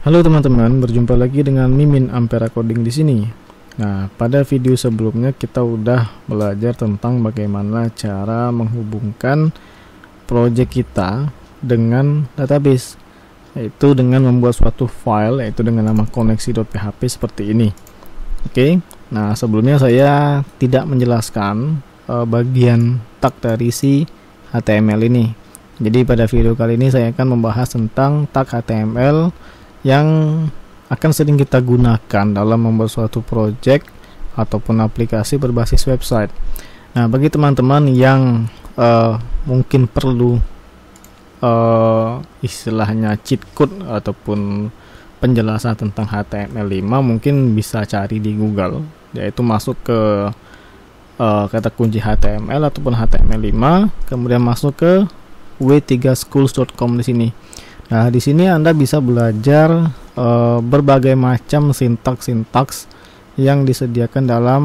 Halo teman-teman, berjumpa lagi dengan Mimin Ampera Coding di sini. Nah, pada video sebelumnya kita udah belajar tentang bagaimana cara menghubungkan project kita dengan database, yaitu dengan membuat suatu file yaitu dengan nama koneksi.php seperti ini. Oke. Nah, sebelumnya saya tidak menjelaskan bagian tag dari si HTML ini. Jadi pada video kali ini saya akan membahas tentang tag HTML yang akan sering kita gunakan dalam membuat suatu project ataupun aplikasi berbasis website. Nah, bagi teman-teman yang mungkin perlu istilahnya cheat code ataupun penjelasan tentang HTML5, mungkin bisa cari di Google, yaitu masuk ke kata kunci HTML ataupun HTML5, kemudian masuk ke w3schools.com di sini. Nah, di sini Anda bisa belajar berbagai macam sintaks yang disediakan dalam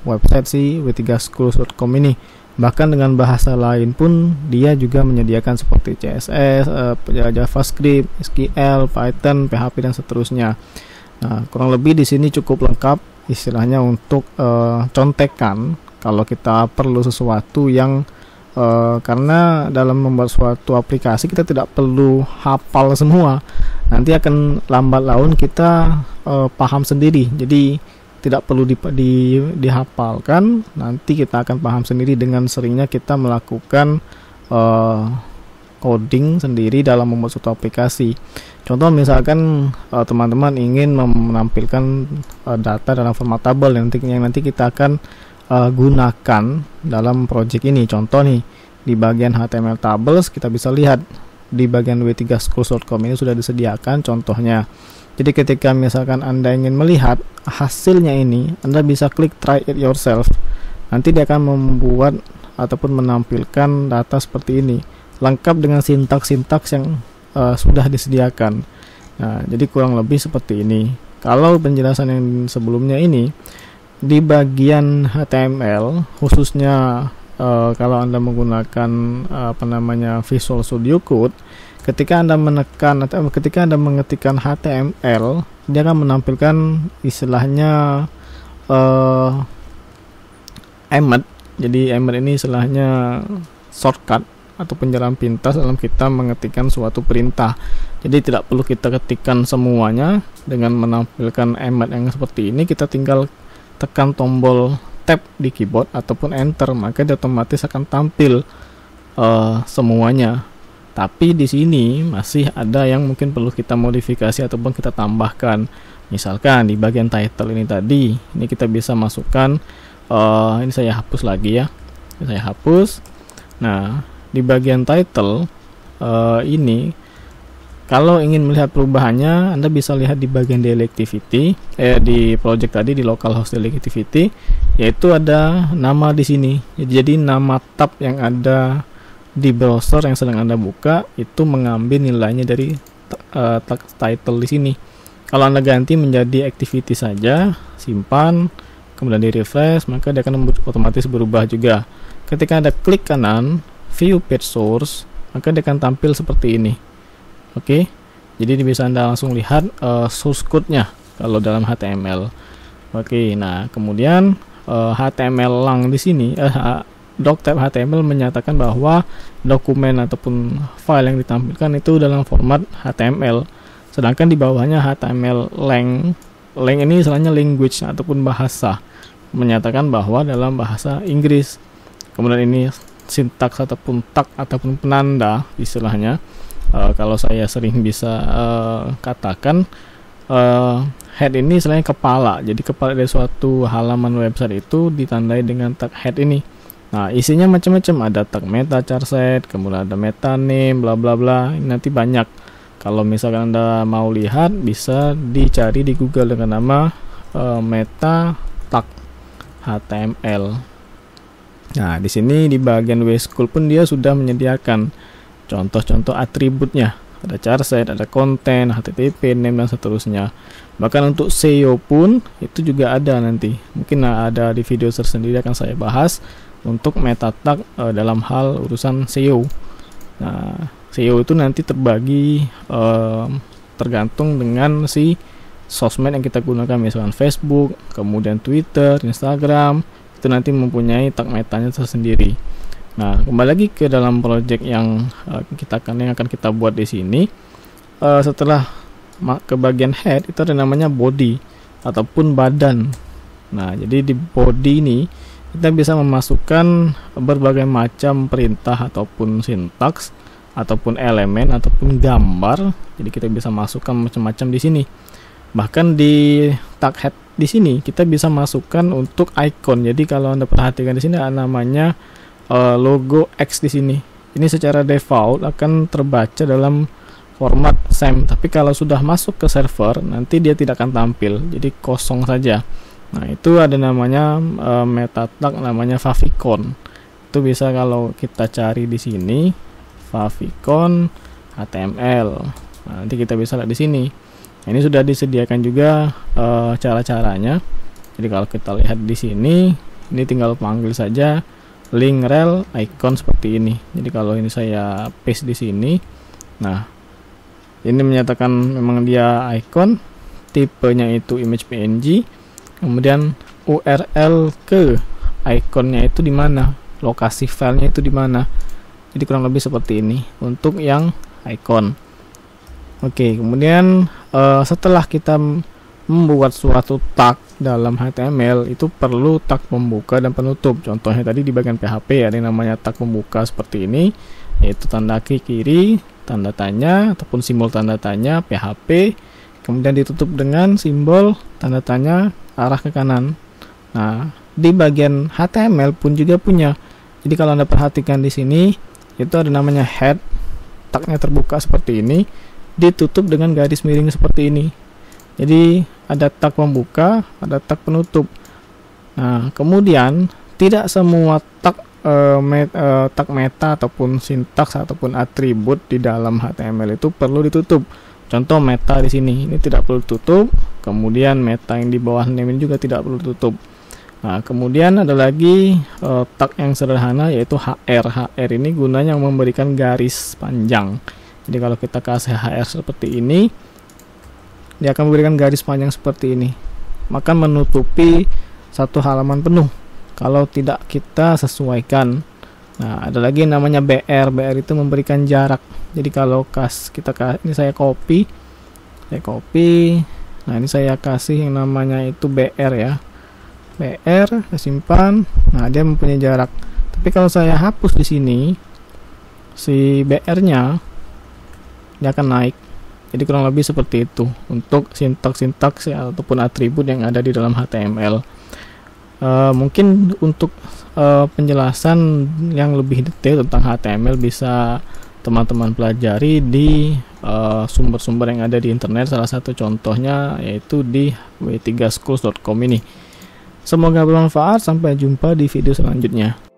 website si w3schools.com ini. Bahkan dengan bahasa lain pun dia juga menyediakan seperti CSS, JavaScript, SQL, Python, PHP dan seterusnya. Nah, kurang lebih di sini cukup lengkap istilahnya untuk contekan kalau kita perlu sesuatu yang karena dalam membuat suatu aplikasi kita tidak perlu hafal semua, nanti akan lambat laun kita paham sendiri. Jadi tidak perlu dihafalkan, nanti kita akan paham sendiri dengan seringnya kita melakukan coding sendiri dalam membuat suatu aplikasi. Contoh misalkan teman-teman ingin menampilkan data dalam format tabel yang nanti kita akan gunakan dalam project ini. Contoh nih, di bagian HTML tables kita bisa lihat di bagian w3schools.com ini sudah disediakan contohnya. Jadi ketika misalkan Anda ingin melihat hasilnya ini, Anda bisa klik try it yourself. Nanti dia akan membuat ataupun menampilkan data seperti ini, lengkap dengan sintaks-sintaks yang sudah disediakan. Nah, jadi kurang lebih seperti ini. Kalau penjelasan yang sebelumnya ini di bagian HTML khususnya kalau Anda menggunakan Visual Studio Code, ketika Anda menekan atau ketika Anda mengetikkan HTML, dia akan menampilkan istilahnya emmet. Jadi emmet ini istilahnya shortcut atau jalan pintas dalam kita mengetikkan suatu perintah. Jadi tidak perlu kita ketikkan semuanya. Dengan menampilkan emmet yang seperti ini, kita tinggal tekan tombol tab di keyboard ataupun enter, maka dia otomatis akan tampil semuanya. Tapi di sini masih ada yang mungkin perlu kita modifikasi ataupun kita tambahkan. Misalkan di bagian title ini tadi, ini kita bisa masukkan ini saya hapus lagi ya. Saya hapus. Nah, di bagian title ini kalau ingin melihat perubahannya, Anda bisa lihat di bagian daily activity, di project tadi di localhost daily activity, yaitu ada nama di sini. Jadi nama tab yang ada di browser yang sedang Anda buka itu mengambil nilainya dari title di sini. Kalau Anda ganti menjadi activity saja, simpan, kemudian di refresh, maka dia akan otomatis berubah juga. Ketika Anda klik kanan, view page source, maka dia akan tampil seperti ini. Oke, jadi bisa Anda langsung lihat source code-nya kalau dalam HTML. Oke, nah kemudian HTML lang di sini, doctype HTML menyatakan bahwa dokumen ataupun file yang ditampilkan itu dalam format HTML. Sedangkan di bawahnya HTML lang ini istilahnya language ataupun bahasa, menyatakan bahwa dalam bahasa Inggris. Kemudian ini sintaks ataupun tag ataupun penanda istilahnya. Kalau saya sering bisa katakan head ini istilahnya kepala. Jadi kepala dari suatu halaman website itu ditandai dengan tag head ini. Nah, isinya macam-macam, ada tag meta charset, kemudian ada meta name, bla bla bla. Ini nanti banyak. Kalau misalkan Anda mau lihat, bisa dicari di Google dengan nama meta tag HTML. Nah, di sini di bagian WSchool pun dia sudah menyediakan contoh-contoh atributnya. Ada charset, ada konten, HTTP, name dan seterusnya. Bahkan untuk SEO pun itu juga ada nanti. Mungkin ada di video tersendiri akan saya bahas untuk meta tag dalam hal urusan SEO. Nah, SEO itu nanti terbagi tergantung dengan si sosmed yang kita gunakan, misalkan Facebook, kemudian Twitter, Instagram, itu nanti mempunyai tag metanya tersendiri. Nah, kembali lagi ke dalam project yang akan kita buat di sini. Setelah ke bagian head itu ada namanya body ataupun badan. Nah, jadi di body ini kita bisa memasukkan berbagai macam perintah ataupun sintaks ataupun elemen ataupun gambar. Jadi kita bisa masukkan macam-macam di sini. Bahkan di tag head di sini kita bisa masukkan untuk icon. Jadi kalau Anda perhatikan di sini ada namanya logo X di sini. Ini secara default akan terbaca dalam format SAM. Tapi kalau sudah masuk ke server nanti dia tidak akan tampil. Jadi kosong saja. Nah, itu ada namanya meta tag namanya favicon. Itu bisa kalau kita cari di sini favicon HTML. Nah, nanti kita bisa lihat di sini. Nah, ini sudah disediakan juga cara-caranya. Jadi kalau kita lihat di sini, ini tinggal panggil saja link rel icon seperti ini. Jadi kalau ini saya paste di sini, nah ini menyatakan memang dia icon, tipenya itu image PNG, kemudian URL ke iconnya itu di mana, lokasi filenya itu di mana. Jadi kurang lebih seperti ini untuk yang icon. Oke, kemudian setelah kita membuat suatu tag dalam HTML itu perlu tag pembuka dan penutup. Contohnya tadi di bagian PHP ada yang namanya tag pembuka seperti ini, yaitu tanda kiri, tanda tanya ataupun simbol tanda tanya PHP, kemudian ditutup dengan simbol tanda tanya arah ke kanan. Nah, di bagian HTML pun juga punya. Jadi kalau Anda perhatikan di sini itu ada namanya head, tagnya terbuka seperti ini, ditutup dengan garis miring seperti ini. Jadi ada tag pembuka, ada tag penutup. Nah, kemudian tidak semua tag tag meta ataupun sintaks ataupun atribut di dalam HTML itu perlu ditutup. Contoh meta di sini, ini tidak perlu tutup. Kemudian meta yang di bawah name ini juga tidak perlu tutup. Nah, kemudian ada lagi tag yang sederhana yaitu HR. HR ini gunanya memberikan garis panjang. Jadi kalau kita kasih HR seperti ini, dia akan memberikan garis panjang seperti ini, maka menutupi satu halaman penuh kalau tidak kita sesuaikan. Nah, ada lagi yang namanya BR. BR itu memberikan jarak. Jadi kalau ini saya copy. Nah, ini saya kasih yang namanya itu BR ya. BR, saya simpan. Nah, dia mempunyai jarak. Tapi kalau saya hapus di sini si BR-nya, dia akan naik. Jadi kurang lebih seperti itu untuk sintaks-sintaks ataupun atribut yang ada di dalam HTML. Mungkin untuk penjelasan yang lebih detail tentang HTML bisa teman-teman pelajari di sumber-sumber yang ada di internet. Salah satu contohnya yaitu di w3schools.com ini. Semoga bermanfaat. Sampai jumpa di video selanjutnya.